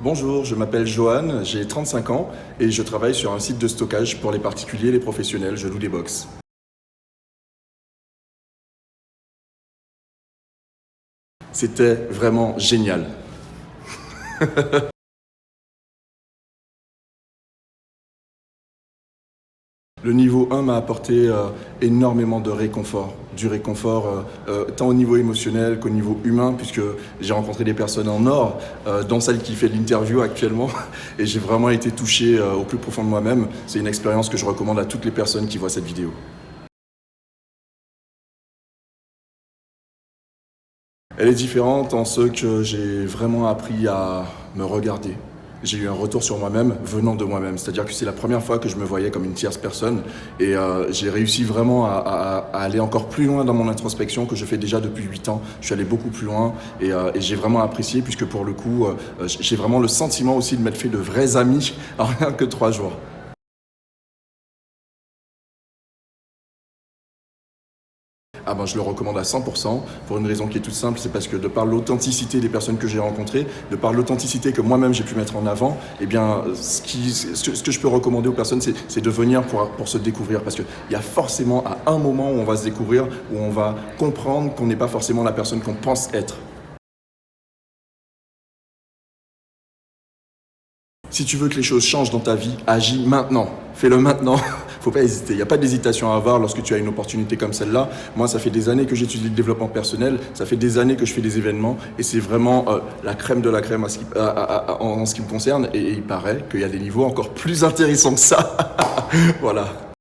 Bonjour, je m'appelle Johan, j'ai 35 ans et je travaille sur un site de stockage pour les particuliers et les professionnels, je loue des box. C'était vraiment génial. Le niveau 1 m'a apporté énormément de réconfort, du réconfort tant au niveau émotionnel qu'au niveau humain, puisque j'ai rencontré des personnes en or, dont celle qui fait l'interview actuellement, et j'ai vraiment été touché au plus profond de moi-même. C'est une expérience que je recommande à toutes les personnes qui voient cette vidéo. Elle est différente en ce que j'ai vraiment appris à me regarder. J'ai eu un retour sur moi-même venant de moi-même. C'est-à-dire que c'est la première fois que je me voyais comme une tierce personne et j'ai réussi vraiment à aller encore plus loin dans mon introspection que je fais déjà depuis 8 ans. Je suis allé beaucoup plus loin et j'ai vraiment apprécié puisque pour le coup, j'ai vraiment le sentiment aussi de m'être fait de vrais amis en rien que 3 jours. Ah ben, je le recommande à 100% pour une raison qui est toute simple, c'est parce que de par l'authenticité des personnes que j'ai rencontrées, de par l'authenticité que moi-même j'ai pu mettre en avant, eh bien, ce que je peux recommander aux personnes, c'est de venir pour se découvrir. Parce qu'il y a forcément à un moment où on va se découvrir, où on va comprendre qu'on n'est pas forcément la personne qu'on pense être. Si tu veux que les choses changent dans ta vie, agis maintenant. Fais-le maintenant. Faut pas hésiter. Il n'y a pas d'hésitation à avoir lorsque tu as une opportunité comme celle-là. Moi, ça fait des années que j'étudie le développement personnel. Ça fait des années que je fais des événements. Et c'est vraiment la crème de la crème en ce qui me concerne. Et il paraît qu'il y a des niveaux encore plus intéressants que ça. Voilà.